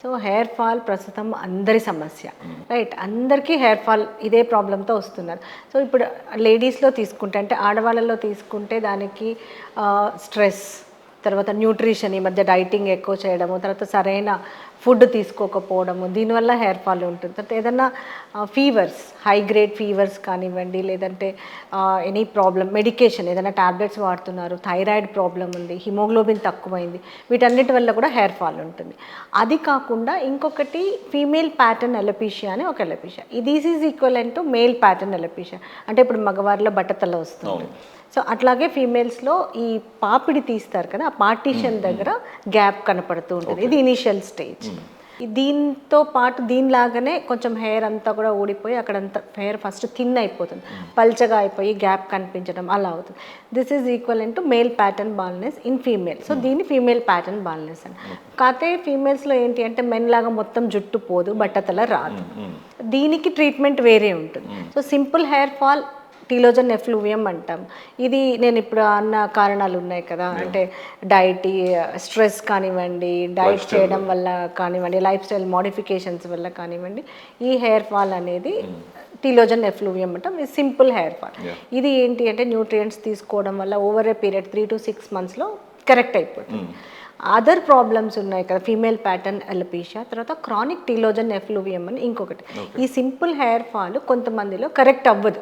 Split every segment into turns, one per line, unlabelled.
So hair fall ప్రస్తుతం అందరి సమస్య, రైట్? అందరికీ హెయిర్ ఫాల్ ఇదే ప్రాబ్లంతో వస్తున్నారు. సో ఇప్పుడు లేడీస్లో తీసుకుంటే, అంటే ఆడవాళ్ళలో తీసుకుంటే దానికి స్ట్రెస్, తర్వాత న్యూట్రిషన్, ఈ మధ్య డైటింగ్ ఎక్కువ చేయడము, తర్వాత సరైన ఫుడ్ తీసుకోకపోవడము, దీనివల్ల హెయిర్ ఫాల్ ఉంటుంది. తర్వాత ఏదన్నా ఫీవర్స్, హై గ్రేడ్ ఫీవర్స్ కానివ్వండి, లేదంటే ఎనీ ప్రాబ్లం, మెడికేషన్ ఏదైనా ట్యాబ్లెట్స్ వాడుతున్నారు, థైరాయిడ్ ప్రాబ్లం ఉంది, హిమోగ్లోబిన్ తక్కువైంది, వీటన్నిటి వల్ల కూడా హెయిర్ ఫాల్ ఉంటుంది. అది కాకుండా ఇంకొకటి ఫీమేల్ ప్యాటర్న్ ఎలపీషియా అని ఒక alopecia. This is equivalent to male pattern alopecia. అంటే ఇప్పుడు మగవారిలో బట్టతల వస్తుంది. సో అట్లాగే ఫీమేల్స్లో ఈ పాపిడి తీస్తారు కదా, ఆ పార్టీషన్ దగ్గర గ్యాప్ కనపడుతూ ఉంటుంది. ఇది ఇనీషియల్ స్టేజ్. దీంతో పాటు దీనిలాగానే కొంచెం హెయిర్ అంతా కూడా ఊడిపోయి అక్కడంతా హెయిర్ ఫస్ట్ థిన్ అయిపోతుంది, పల్చగా అయిపోయి గ్యాప్ కనిపించడం అలా అవుతుంది. This is equivalent to male pattern baldness in female. So దీన్ని ఫీమేల్ ప్యాటర్న్ బాల్నెస్ అని. కాకపోతే ఫీమేల్స్లో ఏంటి అంటే మెన్ లాగా మొత్తం జుట్టు పోదు, బట్టతల రాదు. దీనికి ట్రీట్మెంట్ వేరే ఉంటుంది. So simple hair fall telogen effluvium అంటాం. ఇది నేను ఇప్పుడు అన్న కారణాలు ఉన్నాయి కదా, అంటే డైట్, స్ట్రెస్ కానివ్వండి, డైట్ చేయడం వల్ల కానివ్వండి, లైఫ్ స్టైల్ మోడిఫికేషన్స్ వల్ల కానివ్వండి, ఈ హెయిర్ ఫాల్ అనేది టీలోజన్ ఎఫ్లూవియం అంటాం. ఇది సింపుల్ హెయిర్ ఫాల్. ఇది ఏంటి అంటే న్యూట్రియంట్స్ తీసుకోవడం వల్ల over a period 3 to 6 months correct అయిపోతుంది. అదర్ ప్రాబ్లమ్స్ ఉన్నాయి కదా, ఫీమేల్ ప్యాటర్న్ ఎలపీషియా, తర్వాత క్రానిక్ టీలోజన్ ఎఫ్లూవియం అని ఇంకొకటి. ఈ సింపుల్ హెయిర్ ఫాల్ కొంతమందిలో కరెక్ట్ అవ్వదు,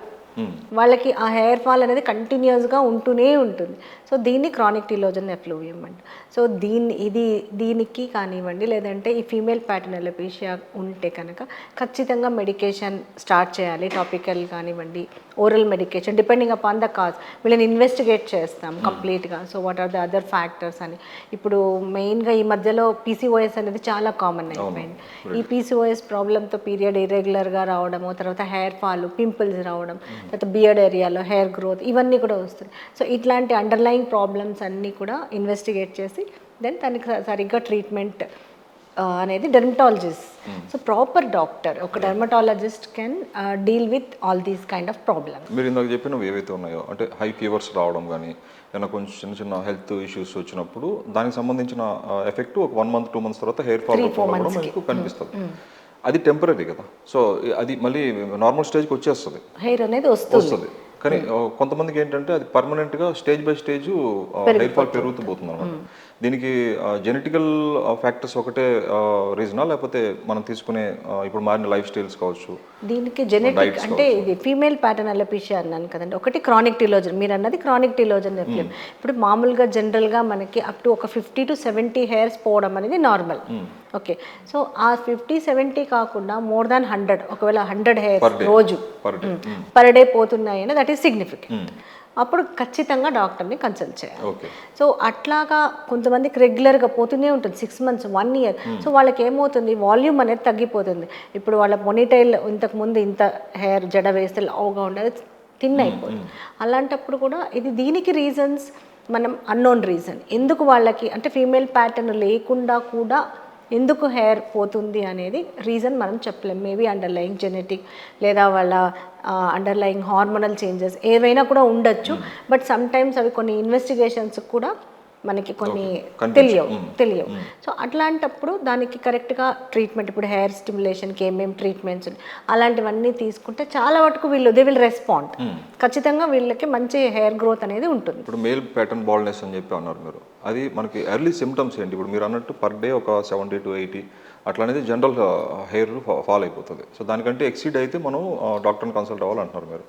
వాళ్ళకి ఆ హెయిర్ ఫాల్ అనేది కంటిన్యూస్గా ఉంటూనే ఉంటుంది. సో దీన్ని క్రానిక్ టీలోజన్ ఎఫ్లూవియం అంట. సో దీనికి కానివ్వండి, లేదంటే ఈ ఫీమేల్ ప్యాటర్న్ ఎలపీషియా ఉంటే కనుక ఖచ్చితంగా మెడికేషన్ స్టార్ట్ చేయాలి. టాపికల్ కానివ్వండి, oral medication, depending upon the cause. వీళ్ళని ఇన్వెస్టిగేట్ చేస్తాం కంప్లీట్గా. So what are the other factors అని. ఇప్పుడు మెయిన్గా ఈ మధ్యలో పీసీఓఎస్ అనేది చాలా కామన్ అయిపోయింది. ఈ పీసీఓఎస్ ప్రాబ్లంతో పీరియడ్ ఇర్రెగ్యులర్గా రావడము, తర్వాత హెయిర్ ఫాల్, పింపుల్స్ రావడం, తర్వాత బియర్డ్ ఏరియాలో హెయిర్ గ్రోత్, ఇవన్నీ కూడా వస్తుంది. సో ఇట్లాంటి అండర్లైన్ ప్రాబ్లమ్స్ అన్నీ కూడా ఇన్వెస్టిగేట్ చేసి దెన్ దానికి సరిగ్గా ట్రీట్మెంట్ అనేది డెర్మటాలజిస్ట్. సో ప్రాపర్ డాక్టర్, ఒక dermatologist can deal with all these kind of problems.
మీరు ఇందాక చెప్పినవి ఏవైతే ఉన్నాయో, అంటే హై ఫీవర్స్ రావడం కానీ, ఏమైనా కొంచెం చిన్న చిన్న హెల్త్ ఇష్యూస్ వచ్చినప్పుడు దానికి సంబంధించిన ఎఫెక్ట్ ఒక 1 month 2 months తర్వాత హెయిర్ ఫాల్ మనకు కనిపిస్తుంది. అది టెంపరీ కదా, సో అది మళ్ళీ నార్మల్ స్టేజ్కి వచ్చేస్తుంది,
హెయిర్ అనేది వస్తుంది.
కానీ కొంతమందికి ఏంటంటే అది పర్మనెంట్గా stage by stage hair fall పెరుగుతూ పోతుంది అనమాట. దీనికి జెనెటికల్ ఫ్యాక్టర్స్ ఒకటే రీజనా, లేకపోతే మనం తీసుకునే ఇప్పుడు మారిన లైఫ్ స్టైల్స్ కావచ్చు?
దీనికి జెనెటిక్ అంటే ఇది ఫీమేల్ ప్యాటర్న్ ఎలపీషియా అన్నాను కదండి. ఒకటి క్రానిక్ టీలోజన్, మీరు అన్నది క్రానిక్ టీలోజన్ ఎఫ్లూవియం. ఇప్పుడు మామూలుగా జనరల్గా మనకి అప్ టు ఒక 50 to 70 హెయిర్స్ పోవడం అనేది నార్మల్. ఓకే, సో ఆ 50-70 కాకుండా మోర్ దాన్ 100, ఒకవేళ 100 హెయిర్స్ రోజు పర్ డే పోతున్నాయి అంటే దట్ ఈస్ సిగ్నిఫికెంట్. అప్పుడు ఖచ్చితంగా డాక్టర్ని కన్సల్ట్ చేయాలి. సో అట్లాగా కొంతమందికి రెగ్యులర్గా పోతూనే ఉంటుంది 6 months 1 year. సో వాళ్ళకి ఏమవుతుంది, వాల్యూమ్ అనేది తగ్గిపోతుంది. ఇప్పుడు వాళ్ళ మొనిటైల్ ఇంతకుముందు ఇంత హెయిర్ జడ వేస్తే లావుగా ఉండేది థిన్ అయిపోతుంది. అలాంటప్పుడు కూడా దీనికి రీజన్స్ మనం అన్నోన్ రీజన్, ఎందుకు వాళ్ళకి అంటే ఫీమేల్ ప్యాటర్న్ లేకుండా కూడా ఎందుకు హెయిర్ పోతుంది అనేది రీజన్ మనం చెప్పలేం. మేబీ అండర్లయింగ్ జెనెటిక్, లేదా వాళ్ళ అండర్లయింగ్ హార్మోనల్ చేంజెస్ ఏవైనా కూడా ఉండొచ్చు. బట్ సమ్టైమ్స్ అవి కొన్ని ఇన్వెస్టిగేషన్స్ కూడా మనకి కొన్ని తెలియవు. సో అట్లాంటప్పుడు దానికి కరెక్ట్గా ట్రీట్మెంట్, ఇప్పుడు హెయిర్ స్టిమ్యులేషన్కి ఏమేమి ట్రీట్మెంట్స్ అలాంటివన్నీ తీసుకుంటే చాలా వరకు దే విల్ రెస్పాండ్. ఖచ్చితంగా వీళ్ళకి మంచి హెయిర్ గ్రోత్ అనేది ఉంటుంది.
ఇప్పుడు మేల్ ప్యాటర్న్ బాల్నెస్ అని చెప్పి అన్నారు మీరు, అది మనకి ఎర్లీ సిమ్టమ్స్ ఏంటి? ఇప్పుడు మీరు అన్నట్టు పర్ డే ఒక 70 to 80 అట్లా అనేది జనరల్ హెయిర్ ఫాల్ అయిపోతుంది. సో దానికంటే ఎక్సీడ్ అయితే మనం డాక్టర్ని కన్సల్ట్ అవ్వాలంటున్నారు మీరు.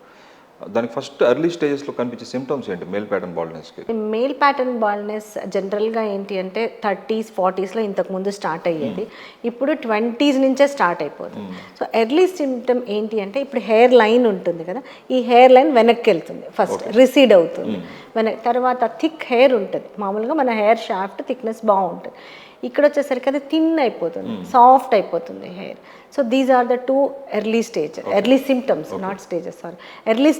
దానికి ఫస్ట్ ఎర్లీ స్టేజెస్లో కనిపించే సిమ్టమ్స్ ఏంటి మేల్ ప్యాటర్న్ బాల్నెస్కి?
మేల్ ప్యాటర్న్ బాల్నెస్ జనరల్గా ఏంటి అంటే 30s 40sలో ఇంతకుముందు స్టార్ట్ అయ్యేది, ఇప్పుడు 20s నుంచే స్టార్ట్ అయిపోతుంది. సో ఎర్లీ సిమ్టమ్ ఏంటి అంటే, ఇప్పుడు హెయిర్ లైన్ ఉంటుంది కదా, ఈ హెయిర్ లైన్ వెనక్కి వెళ్తుంది, ఫస్ట్ రిసీడ్ అవుతుంది. తర్వాత థిక్ హెయిర్ ఉంటుంది, మామూలుగా మన హెయిర్ షాఫ్ట్ థిక్నెస్ బాగుంటుంది. ఇక్కడ వచ్చేసరికి అది థిన్ అయిపోతుంది, సాఫ్ట్ అయిపోతుంది hair. So these are the 2 early stages, early symptoms, not stages, sorry, early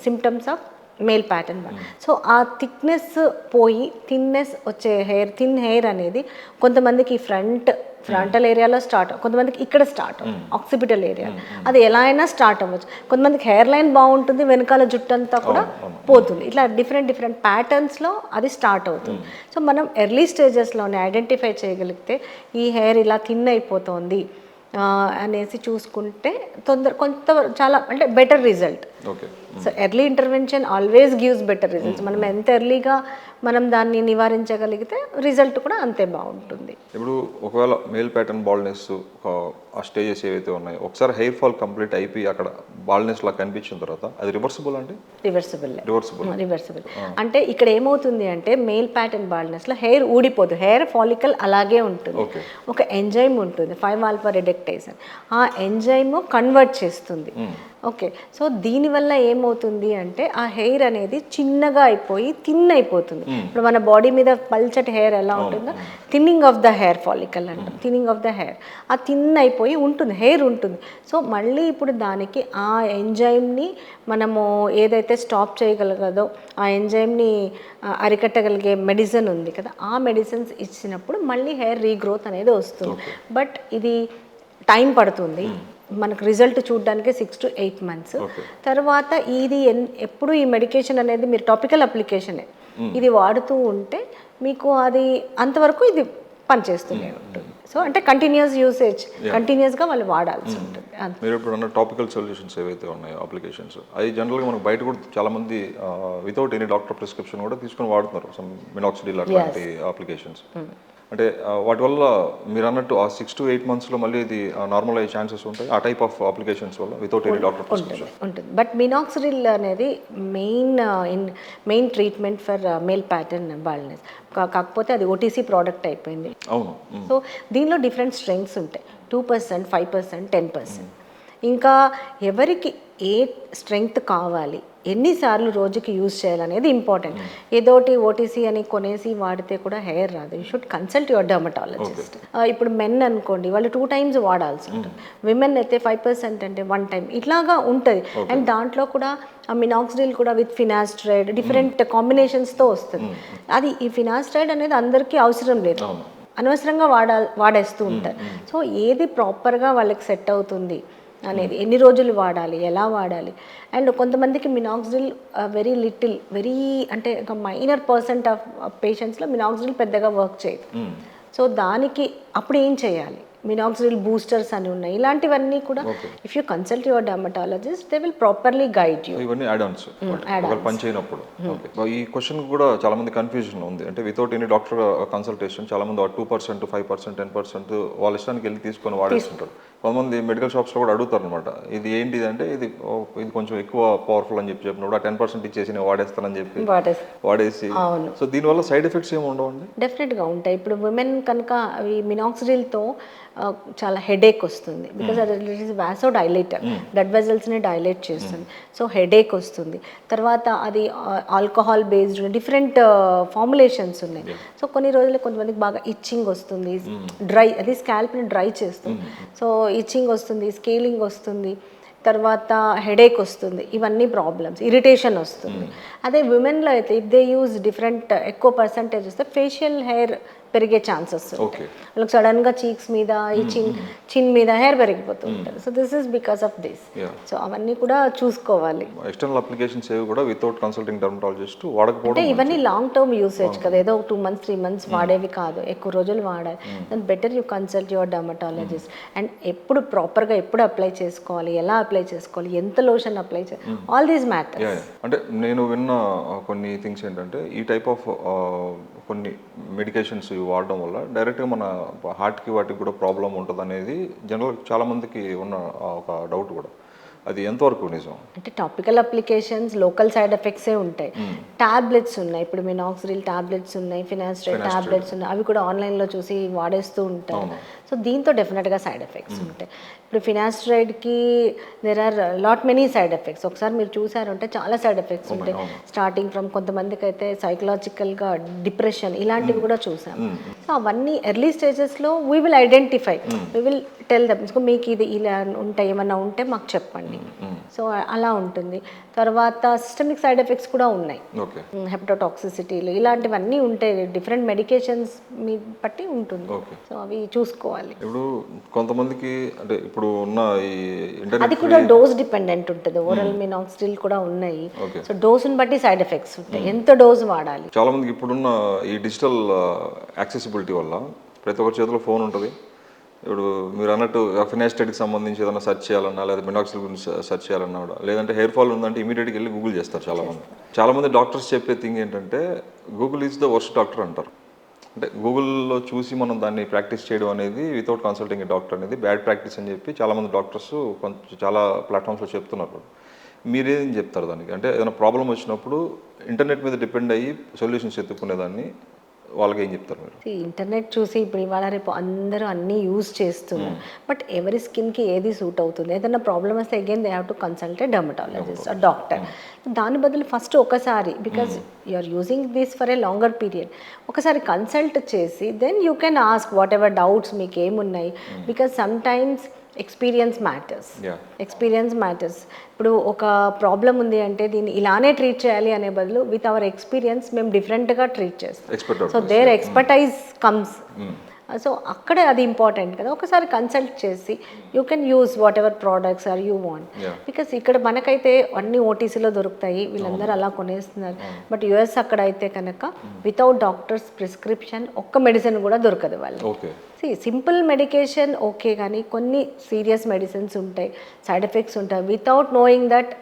symptoms of male pattern so ఆ థిక్నెస్ పోయి థిన్నెస్ వచ్చే థిన్ హెయిర్ అనేది కొంతమందికి ఫ్రంటల్ ఏరియాలో స్టార్ట్, కొంతమందికి ఇక్కడ స్టార్ట్ ఆక్సిపిటల్ ఏరియా, అది ఎలా అయినా స్టార్ట్ అవ్వచ్చు. కొంతమందికి హెయిర్ లైన్ బాగుంటుంది, వెనకాల జుట్టు అంతా కూడా పోతుంది. ఇట్లా డిఫరెంట్ ప్యాటర్న్స్లో అది స్టార్ట్ అవుతుంది. సో మనం ఎర్లీ స్టేజెస్లోనే ఐడెంటిఫై చేయగలిగితే ఈ హెయిర్ ఇలా థిన్ అయిపోతుంది అనేసి చూసుకుంటే చాలా అంటే better result. So early intervention always gives better results. మనం ఎంత ఎర్లీగా మనం దాన్ని నివారించగలిగితే రిజల్ట్ కూడా అంతే బాగుంటుంది.
ఇప్పుడు ఒకవేళ మేల్ ప్యాటర్న్ బాల్నెస్ ఆ స్టేజెస్ ఏవైతే ఉన్నాయో ఒకసారి హెయిర్ ఫాల్ కంప్లీట్ అయిపోయి అక్కడ బాల్నెస్ లా కనిపించిన తర్వాత అది రివర్సిబుల్ అంటే
రివర్సిబుల్ అంటే ఇక్కడ ఏమవుతుంది అంటే మేల్ ప్యాటర్న్ బాల్నెస్ లో హెయిర్ ఊడిపోతుంది, హెయిర్ ఫాలికల్ అలాగే ఉంటుంది. ఒక ఎంజైమ్ ఉంటుంది 5-alpha reductase, ఆ ఎంజైమ్ కన్వర్ట్ చేస్తుంది. ఓకే, సో దీనివల్ల ఏమవుతుంది అంటే ఆ హెయిర్ అనేది చిన్నగా అయిపోయి థిన్ అయిపోతుంది. ఇప్పుడు మన బాడీ మీద పల్చటి హెయిర్ ఎలా ఉంటుందో thinning of the hair follicle అంటాం, థిన్నింగ్ ఆఫ్ ద హెయిర్, ఆ థిన్ అయిపోయి ఉంటుంది, హెయిర్ ఉంటుంది. సో మళ్ళీ ఇప్పుడు దానికి ఆ ఎంజైమ్ని మనము ఏదైతే స్టాప్ చేయగలగదో ఆ ఎంజైమ్ని అరికట్టగలిగే మెడిసిన్ ఉంది కదా, ఆ మెడిసిన్స్ ఇచ్చినప్పుడు మళ్ళీ హెయిర్ రీగ్రోత్ అనేది వస్తుంది. బట్ ఇది టైం పడుతుంది, మనకు రిజల్ట్ చూడడానికి 6 to 8 months. తర్వాత ఇది ఎప్పుడు ఈ మెడికేషన్ అనేది మీరు టాపికల్ అప్లికేషనే ఇది వాడుతూ ఉంటే మీకు అది అంతవరకు ఇది పనిచేస్తూనే ఉంటుంది. సో అంటే కంటిన్యూస్ యూసేజ్, కంటిన్యూస్గా వాళ్ళు వాడాల్సి ఉంటుంది.
మీరు ఇప్పుడు అన్న టాపికల్ సొల్యూషన్స్ ఏవైతే ఉన్నాయో అప్లికేషన్స్, అవి జనరల్గా మనకు బయట కూడా చాలా మంది వితౌట్ ఎనీ డాక్టర్ ప్రిస్క్రిప్షన్ కూడా తీసుకొని వాడుతున్నారు, సమ్ మినాక్సిడిల్ అట్లాంటి అప్లికేషన్స్. అంటే వాటి వల్ల మీరు అన్నట్టు ఆ 6 to 8 months మళ్ళీ ఇది నార్మల్ అయ్యే ఛాన్సెస్ ఉంటాయి ఆ టైప్ ఆఫ్ అప్లికేషన్స్ వల్ల వితౌట్ ఎనీ డాక్టర్ ప్రిస్క్రిప్షన్
ఉంటుంది. బట్ మినాక్సిడిల్ అనేది main treatment for male pattern baldness. కాకపోతే అది OTC ప్రోడక్ట్ అయిపోయింది.
అవును.
సో దీనిలో డిఫరెంట్ స్ట్రెంగ్స్ ఉంటాయి, 2%, 5%, 10%. ఇంకా ఎవరికి ఏ స్ట్రెంగ్త్ కావాలి, ఎన్నిసార్లు రోజుకి యూజ్ చేయాలనేది ఇంపార్టెంట్. ఏదోటి OTC అని కొనేసి వాడితే కూడా హెయిర్ రాదు. You should consult your dermatologist. ఇప్పుడు మెన్ అనుకోండి, వాళ్ళు 2 times వాడాల్సి ఉంటుంది. విమెన్ అయితే 5% అంటే 1 time ఇట్లాగా ఉంటుంది. అండ్ దాంట్లో కూడా ఆ మినాక్సిడిల్ కూడా విత్ ఫినాస్ట్రైడ్ డిఫరెంట్ కాంబినేషన్స్తో వస్తుంది. అది ఈ ఫినాస్ట్రైడ్ అనేది అందరికీ అవసరం లేదు, అనవసరంగా వాడేస్తూ ఉంటారు. సో ఏది ప్రాపర్గా వాళ్ళకి సెట్ అవుతుంది అనేది, ఎన్ని రోజులు వాడాలి, ఎలా వాడాలి. అండ్ కొంతమందికి మినాక్సిడిల్ వెరీ అంటే ఒక మైనర్ % ఆఫ్ పేషెంట్స్లో మినాక్సిడిల్ పెద్దగా వర్క్ చేయదు. సో దానికి అప్పుడు ఏం చేయాలి, మినాక్సిడిల్ బూస్టర్స్ అని ఉన్నాయి. ఇలాంటివన్నీ కూడా if you consult your dermatologist they will properly guide you.
ఇవన్నీ యాడ్-ఆన్స్ పని చేయనప్పుడు. ఈ క్వశ్చన్ కూడా చాలా మంది కన్ఫ్యూజన్ ఉంది. అంటే వితౌట్ ఎనీ డాక్టర్ కన్సల్టేషన్ చాలా మంది 2%, 5%, 10% వాళ్ళ ఇష్టానికి వెళ్ళి తీసుకొని వాడేస్తుంటారు. కొంతమంది మెడికల్ షాప్స్లో కూడా అడుగుతారు అనమాట, ఇది ఏంటిది అంటే ఇది కొంచెం ఎక్కువ పవర్ఫుల్ అని చెప్పినప్పుడు ఆ 10% ఇచ్చేసి నేను వాడేస్తానని చెప్పి వాడేసి. సో దీనివల్ల సైడ్ ఎఫెక్ట్స్ ఏమి ఉండవండి?
డెఫినెట్గా ఉంటాయి. ఇప్పుడు విమెన్ కనుక అవి మినాక్సిడిల్తో చాలా హెడేక్ వస్తుంది, బికాజ్ అది వాసో డైలేటర్, బ్లడ్ వెజల్స్ని డైలేట్ చేస్తుంది. సో హెడేక్ వస్తుంది. తర్వాత అది ఆల్కహాల్ బేస్డ్ డిఫరెంట్ ఫార్ములేషన్స్ ఉన్నాయి. సో కొన్ని రోజులు కొంతమందికి బాగా ఇచ్చింగ్ వస్తుంది, డ్రై, అది స్కాల్ప్ని డ్రై చేస్తుంది. సో ఇచ్చింగ్ వస్తుంది, స్కేలింగ్ వస్తుంది, తర్వాత హెడేక్ వస్తుంది, ఇవన్నీ ప్రాబ్లమ్స్, ఇరిటేషన్ వస్తుంది. అదే విమెన్లో అయితే ఇఫ్ దే యూజ్ డిఫరెంట్ ఎక్కువ పర్సంటేజ్ వస్తే ఫేషియల్ హెయిర్ పెరిగే ఛాన్సెస్ ఉంటాయి. వాళ్ళకి సడన్గా చీక్స్ మీద ఈ చిన్ మీద హెయిర్ పెరిగిపోతూ ఉంటారు. So this is because of this. So అవన్నీ కూడా చూసుకోవాలి.
ఎక్స్టర్నల్ అప్లికేషన్స్ ఏవి కూడా వితౌట్ కన్సల్టింగ్ డర్మటాలజిస్ట్ వాడకపోవడం.
అంటే ఇవన్నీ లాంగ్ టర్మ్ యూసేజ్ కదా, ఏదో 2 months 3 months వాడేవి కాదు, ఎక్కువ రోజులు వాడాలి. Then better you consult your dermatologist. And ఎప్పుడు ప్రాపర్గా ఎప్పుడు అప్లై చేసుకోవాలి, ఎలా అప్లై చేసుకోవాలి, ఎంత లోషన్ అప్లై చేయాలి, ఆల్ దీస్ మ్యాటర్స్.
అంటే నేను విన్న కొన్ని థింగ్స్ ఏంటంటే ఈ టైప్ ఆఫ్ కొన్ని మెడికేషన్స్ వాడడం వల్ల డైరెక్ట్గా మన హార్ట్కి వాటికి కూడా ప్రాబ్లం ఉంటుంది అనేది జనరల్ చాలా మందికి ఉన్న ఒక డౌట్ కూడా. అది ఎంతవరకు నిజం?
అంటే టాపికల్ అప్లికేషన్స్ లోకల్ సైడ్ ఎఫెక్ట్సే ఉంటాయి. టాబ్లెట్స్ ఉన్నాయి, ఇప్పుడు మినాక్సిడిల్ టాబ్లెట్స్ ఉన్నాయి, ఫినాస్ట్రైడ్ టాబ్లెట్స్ ఉన్నాయి, అవి కూడా ఆన్లైన్లో చూసి వాడేస్తూ ఉంటారు. సో దీంతో డెఫినెట్గా సైడ్ ఎఫెక్ట్స్ ఉంటాయి. ఇప్పుడు ఫినాస్టరైడ్కి there are lot many side effects. ఒకసారి మీరు చూసారంటే చాలా సైడ్ ఎఫెక్ట్స్ ఉంటాయి. స్టార్టింగ్ ఫ్రమ్ కొంతమందికి అయితే సైకలాజికల్గా డిప్రెషన్ ఇలాంటివి కూడా చూసాము. సో అవన్నీ ఎర్లీ స్టేజెస్లో we will identify, we will tell them, మీకు ఇది ఇలా ఉంటాయి, ఏమన్నా ఉంటే మాకు చెప్పండి. సో అలా ఉంటుంది. తర్వాత సిస్టమిక్ సైడ్ ఎఫెక్ట్స్ కూడా ఉన్నాయి, హెపటోటాక్సిసిటీలు ఇలాంటివన్నీ ఉంటాయి. డిఫరెంట్ మెడికేషన్స్ మీ బట్టి ఉంటుంది. సో అవి చూసుకోవాలి.
ఇప్పుడు కొంతమందికి అంటే ఇప్పుడు ఉన్న ఈ
అది కూడా డోస్ డిపెండెంట్ ఉంటుంది. ఓరల్ మినాక్సిడిల్ కూడా ఉన్నాయి. సో డోస్ని బట్టి సైడ్ ఎఫెక్ట్స్ ఉంటాయి, ఎంత డోస్ వాడాలి.
చాలా మందికి ఇప్పుడున్న ఈ డిజిటల్ యాక్సెసిబిలిటీ వల్ల ప్రతి ఒక్కరి చేతిలో ఫోన్ ఉంటుంది. ఇప్పుడు మీరు అన్నట్టు ఫినాస్టైడ్కి సంబంధించి ఏదైనా సెర్చ్ చేయాలన్నా, లేదా మినాక్సిల్ గురించి సెర్చ్ చేయాలన్నా కూడా, లేదంటే హెయిర్ ఫాల్ ఉందంటే ఇమీడియట్గా వెళ్ళి గూగుల్ చేస్తారు చాలామంది డాక్టర్స్ చెప్పే థింగ్ ఏంటంటే Google is the worst doctor అంటారు. అంటే గూగుల్లో చూసి మనం దాన్ని ప్రాక్టీస్ చేయడం అనేది వితౌట్ కన్సల్టింగ్ ఏ డాక్టర్ అనేది బ్యాడ్ ప్రాక్టీస్ అని చెప్పి చాలామంది డాక్టర్స్ కొంచెం చాలా ప్లాట్ఫామ్స్లో చెప్తున్నారు. మీరేం చెప్తారు దానికి? అంటే ఏదైనా ప్రాబ్లం వచ్చినప్పుడు ఇంటర్నెట్ మీద డిపెండ్ అయ్యి సొల్యూషన్స్ ఎత్తుకునేదాన్ని వాళ్ళకి ఏం చెప్తారు మీరు?
ఇంటర్నెట్ చూసి ఇప్పుడు ఇవాళ రేపు అందరూ అన్నీ యూజ్ చేస్తున్నారు. బట్ ఎవరి స్కిన్కి ఏది సూట్ అవుతుంది, ఏదైనా ప్రాబ్లమ్ వస్తే again they have to consult a dermatologist or doctor. దాని బదులు ఫస్ట్ ఒకసారి, because you are using this for a longer period, ఒకసారి కన్సల్ట్ చేసి then you can ask whatever doubts మీకు ఏమున్నాయి. Because sometimes experience matters. ఇప్పుడు ఒక problem ఉంది అంటే దీన్ని ఇలానే ట్రీట్ చేయాలి అనే బదులు విత్ అవర్ ఎక్స్పీరియన్స్ మేము డిఫరెంట్గా ట్రీట్ చేస్తాం. So their expertise comes. So అక్కడ అది ఇంపార్టెంట్ కదా. ఒకసారి కన్సల్ట్ చేసి you can use whatever products are you want. Because ఇక్కడ మనకైతే అన్ని ఓటీసీలో దొరుకుతాయి, వీళ్ళందరూ అలా కొనేస్తున్నారు. బట్ యుఎస్ అక్కడ అయితే కనుక వితౌట్ డాక్టర్స్ ప్రిస్క్రిప్షన్ ఒక్క మెడిసిన్ కూడా దొరకదు వాళ్ళకి. సింపుల్ మెడికేషన్ ఓకే, కానీ కొన్ని సీరియస్ మెడిసిన్స్ ఉంటాయి, సైడ్ ఎఫెక్ట్స్ ఉంటాయి. వితౌట్ నోయింగ్ దట్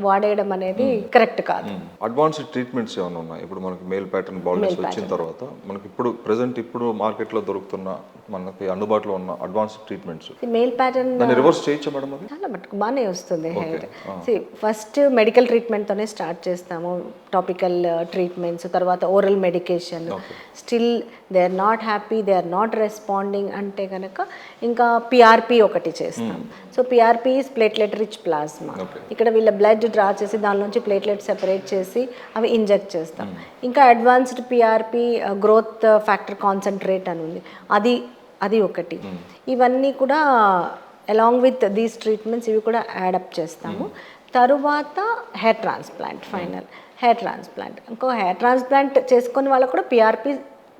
వాడేయడం అనేది కరెక్ట్ కాదు.
అడ్వాన్స్డ్ ట్రీట్మెంట్స్ ఏమైనా ఉన్నాయి? ఇప్పుడు మనకి మేల్ ప్యాటర్న్ బాల్నెస్ వచ్చిన తర్వాత మనకి ఇప్పుడు ప్రెసెంట్ మార్కెట్లో దొరుకుతున్న మనకి అందుబాటులో ఉన్న advanced treatments
male pattern
reverse చేయొచ్చా మేడం? అది
చాలా మటుకు బాగానే వస్తుంది హెయిర్. ఫస్ట్ మెడికల్ ట్రీట్మెంట్తోనే స్టార్ట్ చేస్తాము, టాపికల్ ట్రీట్మెంట్స్, తర్వాత oral medication. Still they are not happy, they are not responding అంటే కనుక ఇంకా పిఆర్పి ఒకటి చేస్తాం. So PRP is platelet rich plasma. ఇక్కడ వీళ్ళ బ్లడ్ డ్రా చేసి దానిలోంచి ప్లేట్లెట్ సెపరేట్ చేసి అవి ఇంజెక్ట్ చేస్తాం. ఇంకా advanced PRP growth factor concentrate అని ఉంది, అది ఒకటి. ఇవన్నీ కూడా అలాంగ్ విత్ దీస్ ట్రీట్మెంట్స్ ఇవి కూడా యాడప్ చేస్తాము. తరువాత hair transplant, final hair transplant. ఇంకో హెయిర్ ట్రాన్స్ప్లాంట్ చేసుకునే వాళ్ళకు కూడా పిఆర్పి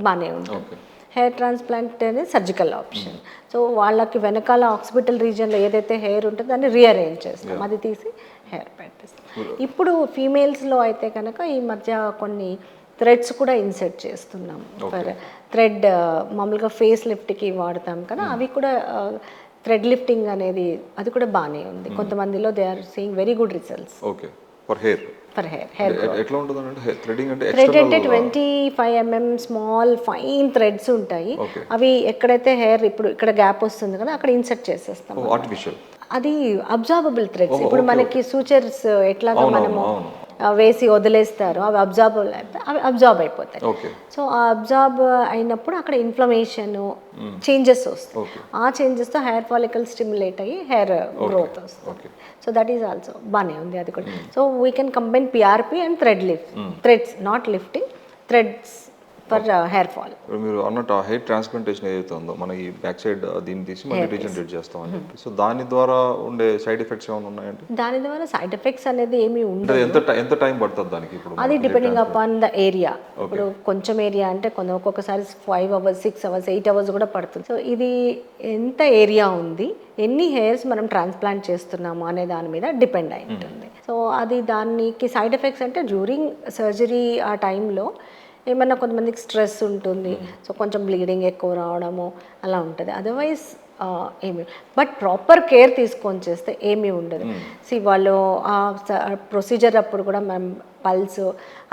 బాగానే ఉంటుంది. హెయిర్ ట్రాన్స్ప్లాంట్ అనేది సర్జికల్ ఆప్షన్. సో వాళ్ళకి వెనకాల ఆక్సిపిటల్ రీజియన్లో ఏదైతే హెయిర్ ఉంటుందో దాన్ని రీఅరేంజ్ చేస్తాం, అది తీసి హెయిర్ పెట్టేస్తాం. ఇప్పుడు ఫీమేల్స్లో అయితే కనుక ఈ మధ్య కొన్ని థ్రెడ్స్ కూడా ఇన్సెర్ట్ చేస్తున్నాం. ఫర్ థ్రెడ్ మామూలుగా ఫేస్ లిఫ్ట్కి వాడతాం కదా, అవి కూడా థ్రెడ్ లిఫ్టింగ్ అనేది అది కూడా బాగానే ఉంది. కొంతమందిలో they are seeing very good results.
Okay, for hair ఎట్లా ఉంటుందంటే థ్రెడింగ్ అంటే
25 mm స్మాల్ ఫైన్ థ్రెడ్స్ ఉంటాయి. అవి ఎక్కడైతే హెయిర్ ఇప్పుడు ఇక్కడ గ్యాప్ వస్తుంది కదా అక్కడ ఇన్సర్ట్ చేసేస్తాం.
ఆర్టిఫిషియల్
అది అబ్జార్బబుల్ థ్రెడ్స్. ఇప్పుడు మనకి సూచర్స్ ఎట్లాగా మనము వేసి వదిలేస్తారు, అవి అబ్జార్బ్ అయిపోతాయి. సో ఆ అబ్జార్బ్ అయినప్పుడు అక్కడ ఇన్ఫ్లమేషన్ చేంజెస్ వస్తాయి. ఆ చేంజెస్తో హెయిర్ ఫాలికల్ స్టిమ్యులేట్ అయ్యి హెయిర్ గ్రోత్ వస్తుంది. సో దట్ ఈస్ ఆల్సో బాగానే ఉంది అది కూడా. So we can combine PRP and threads, not lifting, threads for hair fall.
మీరు అన్నట్టు ఆ హెయిర్ ట్రాన్స్ప్లాంటేషన్ ఏదైతే ఉందో మన ఈ బ్యాక్ సైడ్ దీన్ని తీసి మళ్ళీ రీజనరేట్ చేస్తాం అని చెప్పి, సో దాని ద్వారా ఉండే సైడ్ ఎఫెక్ట్స్ ఏమైనా ఉన్నాయంటే?
దాని ద్వారా సైడ్ ఎఫెక్ట్స్ అనేది ఏమి ఉండదు.
ఎంత టైం పడుతుంది దానికి? ఇప్పుడు
అది డిపెండింగ్ అపాన్ ద ఏరియా. ఇప్పుడు కొంచెం ఏరియా అంటే ఒక్కొక్కసారి 5 hours 6 hours 8 hours కూడా పడుతుంది. సో ఇది ఎంత ఏరియా ఉంది, ఎన్ని హెయిర్స్ మనం ట్రాన్స్ప్లాంట్ చేస్తున్నాము అనే దాని మీద డిపెండ్ అయి ఉంటుంది. సో అది దానికి సైడ్ ఎఫెక్ట్స్ అంటే డ్యూరింగ్ సర్జరీ ఆ టైంలో ఏమన్నా కొంతమందికి స్ట్రెస్ ఉంటుంది, సో కొంచెం బ్లీడింగ్ ఎక్కువ రావడము అలా ఉంటుంది. అదర్వైజ్ ఏమి, బట్ ప్రాపర్ కేర్ తీసుకొని చేస్తే ఏమీ ఉండదు. వాళ్ళు ఆ ప్రొసీజర్ అప్పుడు కూడా మనం పల్స్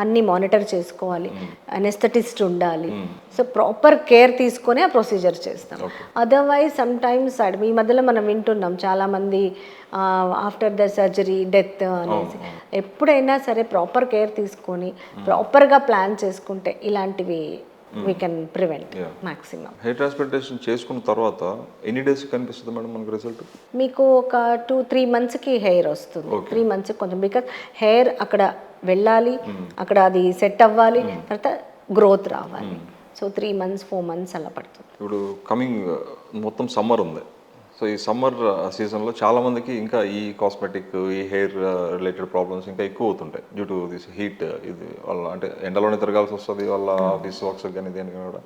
అన్నీ మానిటర్ చేసుకోవాలి, అనెస్థెటిస్ట్ ఉండాలి. సో ప్రాపర్ కేర్ తీసుకొని ఆ ప్రొసీజర్ చేస్తాం. అదర్వైజ్ సమ్ టైమ్స్ ఈ మధ్యలో మనం వింటున్నాం చాలామంది ఆఫ్టర్ ద సర్జరీ డెత్ అనేసి. ఎప్పుడైనా సరే ప్రాపర్ కేర్ తీసుకొని ప్రాపర్గా ప్లాన్ చేసుకుంటే ఇలాంటివి we can prevent maximum.
Hair transplantation చేసుకున్న తర్వాత ఎన్ని డేస్ కనిపిస్తుంది మేడం మనకు రిజల్ట్?
మీకు ఒక 2-3 మంత్స్కి హెయిర్ వస్తుంది. 3 మంత్స్ కొంచెం, బికాజ్ హెయిర్ అక్కడ వెళ్ళాలి, అక్కడ అది సెట్ అవ్వాలి, తర్వాత గ్రోత్ రావాలి. సో 3 months 4 months అలా పడుతుంది.
ఇప్పుడు కమింగ్ మొత్తం సమ్మర్ ఉంది. సో ఈ సమ్మర్ సీజన్లో చాలామందికి ఇంకా ఈ కాస్మెటిక్, ఈ హెయిర్ రిలేటెడ్ ప్రాబ్లమ్స్ ఇంకా ఎక్కువ అవుతుంటాయి డ్యూ టు దిస్ హీట్. ఇది వాళ్ళ అంటే ఎండలోనే తిరగాల్సి వస్తుంది, వాళ్ళ ఆఫీస్ వర్క్స్ కానీ దేనికైనా కూడా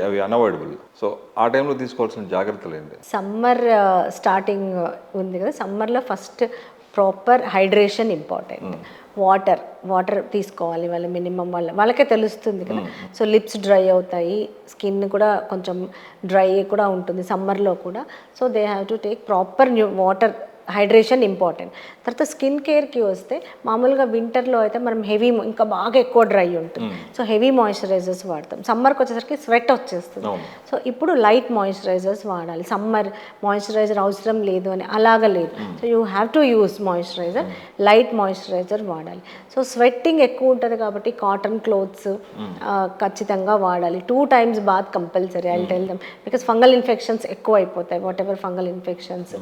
అవి అన్అవాయిడబుల్. సో ఆ టైంలో తీసుకోవాల్సిన జాగ్రత్తలు ఏంటి?
సమ్మర్ స్టార్టింగ్ ఉంది కదా, సమ్మర్లో first proper hydration important. Water తీసుకోవాలి వాళ్ళు, మినిమం వాళ్ళకే తెలుస్తుంది కదా. సో లిప్స్ డ్రై అవుతాయి, స్కిన్ కూడా కొంచెం డ్రై కూడా ఉంటుంది సమ్మర్లో కూడా. So they have to take proper water, hydration important. తర్వాత స్కిన్ కేర్కి వస్తే మామూలుగా వింటర్లో అయితే మనం హెవీ, ఇంకా బాగా ఎక్కువ డ్రై ఉంటుంది, సో హెవీ మాయిశ్చరైజర్స్ వాడతాం. సమ్మర్కి వచ్చేసరికి స్వెట్ వచ్చేస్తుంది. సో ఇప్పుడు లైట్ మాయిశ్చరైజర్స్ వాడాలి. సమ్మర్ మాయిశ్చరైజర్ అవసరం లేదు అని అలాగ లేదు. So you have to use moisturizer, light moisturizer వాడాలి. సో స్వెట్టింగ్ ఎక్కువ ఉంటుంది కాబట్టి కాటన్ క్లోత్స్ ఖచ్చితంగా వాడాలి. 2 times bath compulsory. I tell them, because fungal infections ఎక్కువ అయిపోతాయి. Whatever fungal infections,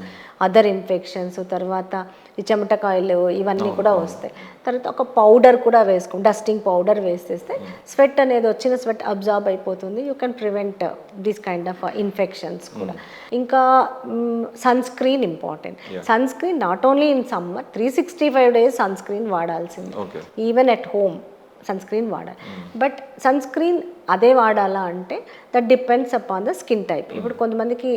other infections, తర్వాత ఈ చెమటకాయలు ఇవన్నీ కూడా వస్తాయి. తర్వాత ఒక పౌడర్ కూడా డస్టింగ్ పౌడర్ వేసేస్తే స్వెట్ అనేది, వచ్చిన స్వెట్ అబ్జార్బ్ అయిపోతుంది. You can prevent this kind of infections కూడా. ఇంకా sunscreen important. Sunscreen not only in summer, 365 days sunscreen వాడాల్సింది. Even at home sunscreen వాడాలి. బట్ సన్ స్క్రీన్ అదే వాడాలా అంటే that depends upon the skin type. ఇప్పుడు కొంతమందికి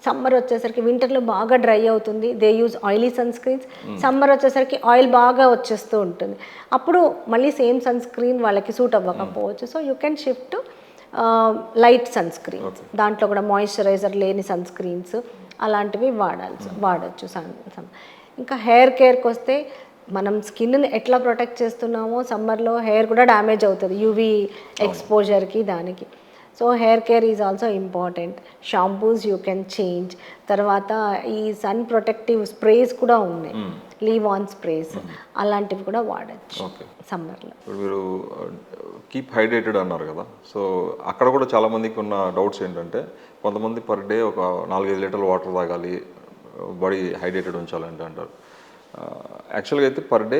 summer వచ్చేసరికి, వింటర్లో బాగా డ్రై అవుతుంది, they use oily sunscreens. Summer వచ్చేసరికి ఆయిల్ బాగా వచ్చేస్తూ ఉంటుంది, అప్పుడు మళ్ళీ సేమ్ సన్ స్క్రీన్ వాళ్ళకి సూట్ అవ్వకపోవచ్చు. So you can shift light sunscreens, దాంట్లో కూడా మాయిశ్చరైజర్ లేని సన్ స్క్రీన్స్ అలాంటివి వాడచ్చు. ఇంకా హెయిర్ కేర్కి వస్తే మనం స్కిన్ని ఎట్లా ప్రొటెక్ట్ చేస్తున్నామో సమ్మర్లో హెయిర్ కూడా డ్యామేజ్ అవుతుంది యూవీ ఎక్స్పోజర్కి దానికి. So hair care is also important. Shampoos you can change. తర్వాత ఈ సన్ ప్రొటెక్టివ్ స్ప్రేస్ కూడా ఉన్నాయి, లీవ్ ఆన్ స్ప్రేస్, అలాంటివి కూడా వాడచ్చు సమ్మర్లో.
ఇప్పుడు మీరు కీప్ హైడ్రేటెడ్ అన్నారు కదా, సో అక్కడ కూడా చాలామందికి ఉన్న డౌట్స్ ఏంటంటే, కొంతమంది పర్ డే ఒక 4-5 లీటర్ల వాటర్ తాగాలి, బాడీ హైడ్రేటెడ్ ఉంచాలంటే అంటారు. యాక్చువల్గా అయితే పర్ డే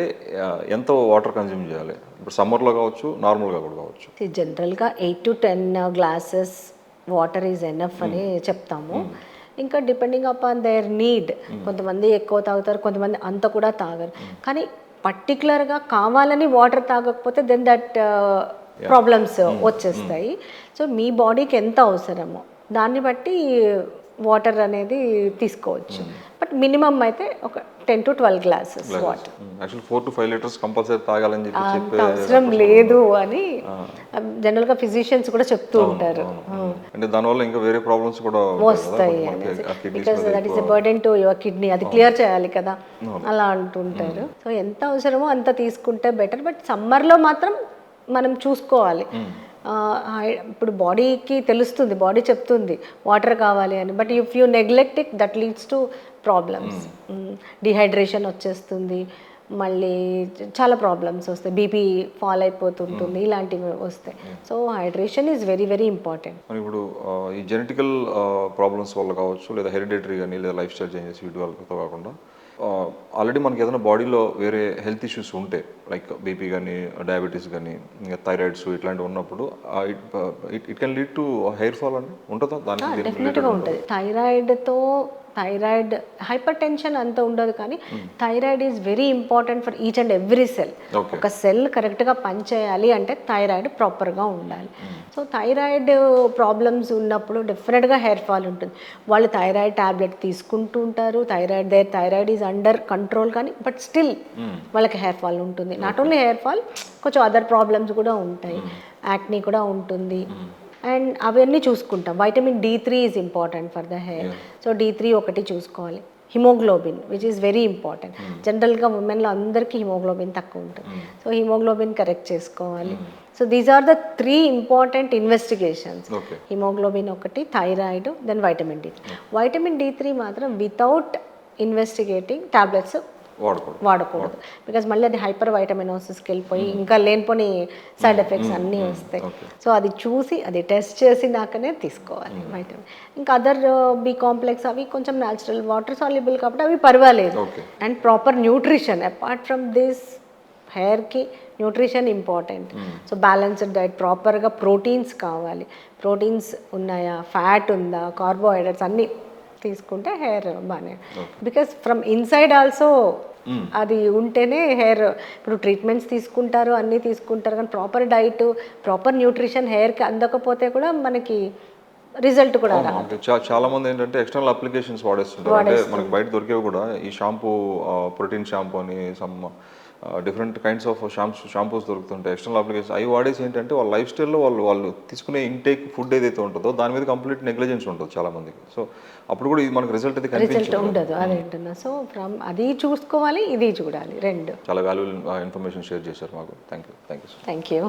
ఎంత వాటర్ కన్జ్యూమ్ చేయాలి? ఇప్పుడు సమ్మర్లో కావచ్చు, నార్మల్గా కూడా కావచ్చు.
జనరల్గా 8 to 10 glasses water is enough అని చెప్తాము. ఇంకా డిపెండింగ్ అపాన్ దేర్ నీడ్, కొంతమంది ఎక్కువ తాగుతారు, కొంతమంది అంత కూడా తాగరు. కానీ పర్టికులర్గా కావాలని వాటర్ తాగకపోతే దెన్ దట్ ప్రాబ్లమ్స్ వచ్చేస్తాయి. సో మీ బాడీకి ఎంత అవసరమో దాన్ని బట్టి వాటర్ అనేది తీసుకోవచ్చు. బట్ మినిమం అయితే ఒక 10 to 12 glasses water.
Actually 4 to 5 litres compulsory తాగాలని చెప్పి
అవసరం లేదు అని జనరల్గా ఫిజిషియన్స్ కూడా చెప్తూ ఉంటారు.
అంటే దానివల్ల ఇంకా వేరే ప్రాబ్లమ్స్ కూడా
వస్తాయి అనేసి, because that is a burden to your kidney, అది క్లియర్ చేయాలి కదా, అలా అంటుంటారు. సో ఎంత అవసరమో అంత తీసుకుంటే బెటర్. బట్ సమ్మర్లో మాత్రం మనం చూసుకోవాలి. ఇప్పుడు బాడీకి తెలుస్తుంది, బాడీ చెప్తుంది వాటర్ కావాలి అని. But if you neglect it, that leads to problems. Dehydration వచ్చేస్తుంది, మళ్ళీ చాలా ప్రాబ్లమ్స్ వస్తాయి, బీపీ ఫాల్ అయిపోతుంటుంది, ఇలాంటివి వస్తాయి. So hydration is very very important.
ఇప్పుడు ఈ జెనెటికల్ ప్రాబ్లమ్స్ వల్ల కావచ్చు, లేదా హెరిడిటరీ కానీ, లేదా లైఫ్ స్టైల్ చేంజెస్ వీటి వల్లతో కాకుండా ఆల్రెడీ మనకి ఏదైనా బాడీలో వేరే హెల్త్ ఇష్యూస్ ఉంటే, లైక్ బీపీ కానీ, డయాబెటీస్ కానీ, ఇంకా థైరాయిడ్స్ ఇట్లాంటివి ఉన్నప్పుడు it can lead to hair fall అని ఉంటుందా? దానికి
డెఫినెట్గా ఉంటుంది. థైరాయిడ్ హైపర్ టెన్షన్ అంత ఉండదు, కానీ thyroid is very important for each and every cell. ఒక సెల్ కరెక్ట్గా పనిచేయాలి అంటే థైరాయిడ్ ప్రాపర్గా ఉండాలి. సో థైరాయిడ్ ప్రాబ్లమ్స్ ఉన్నప్పుడు డెఫినెట్గా హెయిర్ ఫాల్ ఉంటుంది. వాళ్ళు థైరాయిడ్ ట్యాబ్లెట్ తీసుకుంటూ ఉంటారు, థైరాయిడ్ ఈజ్ అండర్ కంట్రోల్, కానీ బట్ స్టిల్ వాళ్ళకి హెయిర్ ఫాల్ ఉంటుంది. నాట్ ఓన్లీ హెయిర్ ఫాల్, కొంచెం అదర్ ప్రాబ్లమ్స్ కూడా ఉంటాయి, యాక్నీ కూడా ఉంటుంది. అండ్ అవన్నీ చూసుకుంటాం. Vitamin D3 is important for the hair. So D3 ఒకటి చూసుకోవాలి. Haemoglobin which is very important. జనరల్గా ఉమెన్లో అందరికీ హిమోగ్లోబిన్ తక్కువ ఉంటుంది. సో హిమోగ్లోబిన్ కరెక్ట్ చేసుకోవాలి. So these are the 3 important investigations. Haemoglobin ఒకటి, thyroid, then vitamin D3. Vitamin D3 మాత్రం వితౌట్ ఇన్వెస్టిగేటింగ్ టాబ్లెట్స్ వాడకూడదు. బికాజ్ మళ్ళీ అది హైపర్ వైటమినోసిస్కి వెళ్ళిపోయి ఇంకా లేనిపోని సైడ్ ఎఫెక్ట్స్ అన్నీ వస్తాయి. సో అది చూసి అది టెస్ట్ చేసినాకనే తీసుకోవాలి వైటమిన్. ఇంకా అదర్ బి కాంప్లెక్స్ అవి కొంచెం న్యాచురల్ వాటర్ సాల్యుబుల్ కాబట్టి అవి పర్వాలేదు. And proper nutrition apart from this హెయిర్కి nutrition important. So balanced diet, ప్రాపర్గా ప్రోటీన్స్ కావాలి. ప్రోటీన్స్ ఉన్నాయా, ఫ్యాట్ ఉందా, కార్బోహైడ్రేట్స్ అన్నీ తీసుకుంటే హెయిర్ బాగానే. బికాస్ ఫ్రమ్ ఇన్సైడ్ ఆల్సో అది ఉంటేనే హెయిర్. ఇప్పుడు ట్రీట్మెంట్స్ తీసుకుంటారు, అన్నీ తీసుకుంటారు, కానీ ప్రాపర్ డైట్, ప్రాపర్ న్యూట్రిషన్ హెయిర్కి అందకపోతే కూడా మనకి రిజల్ట్ కూడా రాదు.
చాలా మంది ఏంటంటే ఎక్స్టర్నల్ అప్లికేషన్స్ వాడేస్తుంటారు. అంటే మనకు బయట దొరికేవి కూడా ఈ షాంపూ, ప్రోటీన్ షాంపూ అని some different kinds of shampoos దొరుకుతుంటాయి. ఎక్స్టర్నల్ అప్లికేషన్స్ అవి వాడేసి ఏంటంటే వాళ్ళ లైఫ్ స్టైల్లో వాళ్ళు తీసుకునే ఇంటేక్ ఫుడ్ ఏదైతే ఉంటుందో దాని మీద కంప్లీట్ నెగ్లిజెన్స్ ఉంటుంది చాలా మందికి. సో అప్పుడు కూడా ఇది మనకు రిజల్ట్ అయితే
రిజల్ట్ ఉండదు. అదేంటున్నా. సో ఫ్రమ్ అది చూసుకోవాలి, ఇది చూడాలి, రెండు.
చాలా వాల్యుబుల్ ఇన్ఫర్మేషన్ షేర్ చేశారు మాకు. Thank you.
Thank you.